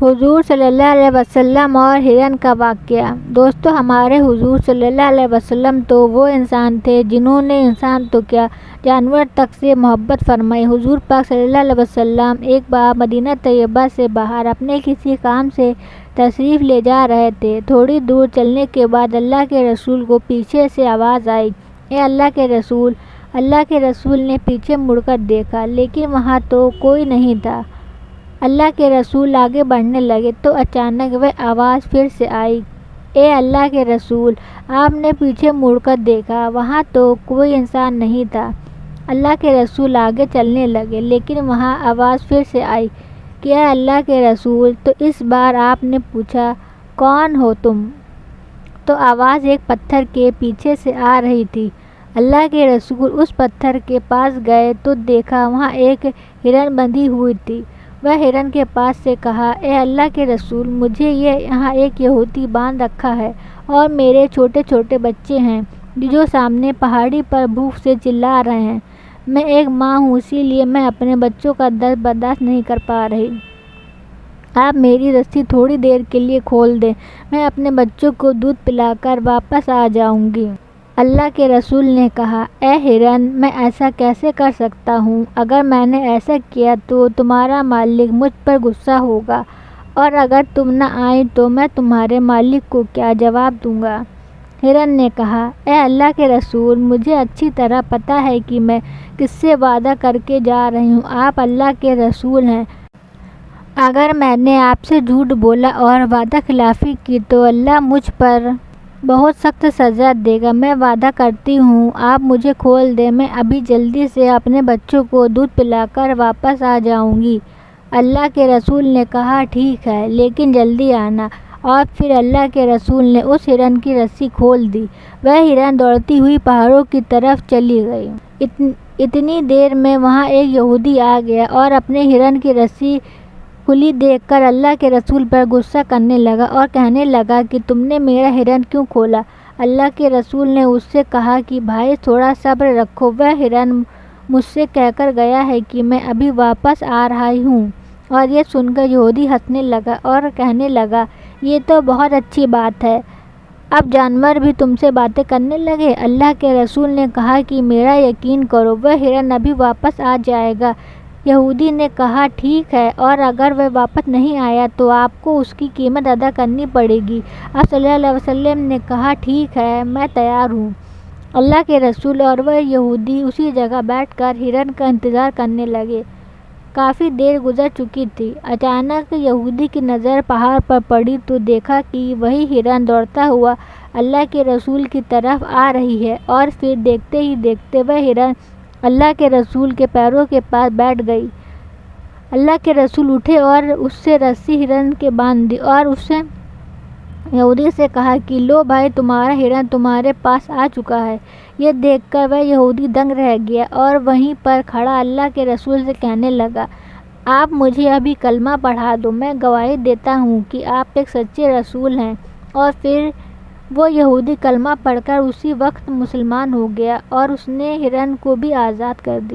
حضور صلی اللہ علیہ وسلم اور ہرن کا واقعہ۔ دوستو، ہمارے حضور صلی اللہ علیہ وسلم تو وہ انسان تھے جنہوں نے انسان تو کیا جانور تک سے محبت فرمائی۔ حضور پاک صلی اللہ علیہ وسلم ایک بار مدینہ طیبہ سے باہر اپنے کسی کام سے تشریف لے جا رہے تھے۔ تھوڑی دور چلنے کے بعد اللہ کے رسول کو پیچھے سے آواز آئی، اے اللہ کے رسول! اللہ کے رسول نے پیچھے مڑ کر دیکھا لیکن وہاں تو کوئی نہیں تھا۔ اللہ کے رسول آگے بڑھنے لگے تو اچانک وہ آواز پھر سے آئی، اے اللہ کے رسول! آپ نے پیچھے مڑ کر دیکھا، وہاں تو کوئی انسان نہیں تھا۔ اللہ کے رسول آگے چلنے لگے لیکن وہاں آواز پھر سے آئی کہ اے اللہ کے رسول! تو اس بار آپ نے پوچھا، کون ہو تم؟ تو آواز ایک پتھر کے پیچھے سے آ رہی تھی۔ اللہ کے رسول اس پتھر کے پاس گئے تو دیکھا وہاں ایک ہرن بندھی ہوئی تھی۔ وہ ہرن کے پاس سے کہا، اے اللہ کے رسول! مجھے یہاں ایک یہودی باندھ رکھا ہے اور میرے چھوٹے چھوٹے بچے ہیں جو سامنے پہاڑی پر بھوک سے چلا رہے ہیں۔ میں ایک ماں ہوں، اسی لیے میں اپنے بچوں کا درد برداشت نہیں کر پا رہی۔ آپ میری رسی تھوڑی دیر کے لیے کھول دیں، میں اپنے بچوں کو دودھ پلا کر واپس آ جاؤں گی۔ اللہ کے رسول نے کہا، اے ہرن! میں ایسا کیسے کر سکتا ہوں؟ اگر میں نے ایسا کیا تو تمہارا مالک مجھ پر غصہ ہوگا، اور اگر تم نہ آئی تو میں تمہارے مالک کو کیا جواب دوں گا؟ ہرن نے کہا، اے اللہ کے رسول! مجھے اچھی طرح پتہ ہے کہ میں کس سے وعدہ کر کے جا رہی ہوں۔ آپ اللہ کے رسول ہیں۔ اگر میں نے آپ سے جھوٹ بولا اور وعدہ خلافی کی تو اللہ مجھ پر بہت سخت سزا دے گا۔ میں وعدہ کرتی ہوں آپ مجھے کھول دیں، میں ابھی جلدی سے اپنے بچوں کو دودھ پلا کر واپس آ جاؤں گی۔ اللہ کے رسول نے کہا، ٹھیک ہے، لیکن جلدی آنا۔ اور پھر اللہ کے رسول نے اس ہرن کی رسی کھول دی۔ وہ ہرن دوڑتی ہوئی پہاڑوں کی طرف چلی گئی۔ اتنی دیر میں وہاں ایک یہودی آ گیا اور اپنے ہرن کی رسی کھلی دیکھ کر اللہ کے رسول پر غصہ کرنے لگا اور کہنے لگا کہ تم نے میرا ہرن کیوں کھولا؟ اللہ کے رسول نے اس سے کہا کہ بھائی تھوڑا صبر رکھو، وہ ہرن مجھ سے کہہ کر گیا ہے کہ میں ابھی واپس آ رہا ہوں۔ اور یہ سن کر یہودی ہنسنے لگا اور کہنے لگا، یہ تو بہت اچھی بات ہے، اب جانور بھی تم سے باتیں کرنے لگے۔ اللہ کے رسول نے کہا کہ میرا یقین کرو، وہ ہرن ابھی واپس آ جائے گا۔ یہودی نے کہا، ٹھیک ہے، اور اگر وہ واپس نہیں آیا تو آپ کو اس کی قیمت ادا کرنی پڑے گی۔ آپ صلی اللہ علیہ وسلم نے کہا، ٹھیک ہے، میں تیار ہوں۔ اللہ کے رسول اور وہ یہودی اسی جگہ بیٹھ کر ہرن کا انتظار کرنے لگے۔ کافی دیر گزر چکی تھی۔ اچانک یہودی کی نظر پہاڑ پر پڑی تو دیکھا کہ وہی ہرن دوڑتا ہوا اللہ کے رسول کی طرف آ رہی ہے، اور پھر دیکھتے ہی دیکھتے وہ ہرن اللہ کے رسول کے پیروں کے پاس بیٹھ گئی۔ اللہ کے رسول اٹھے اور اس سے رسی ہرن کے باندھ دی اور اس نے یہودی سے کہا کہ لو بھائی، تمہارا ہرن تمہارے پاس آ چکا ہے۔ یہ دیکھ کر وہ یہودی دنگ رہ گیا اور وہیں پر کھڑا اللہ کے رسول سے کہنے لگا، آپ مجھے ابھی کلمہ پڑھا دو، میں گواہی دیتا ہوں کہ آپ ایک سچے رسول ہیں۔ اور پھر وہ یہودی کلمہ پڑھ کر اسی وقت مسلمان ہو گیا اور اس نے ہرن کو بھی آزاد کر دیا۔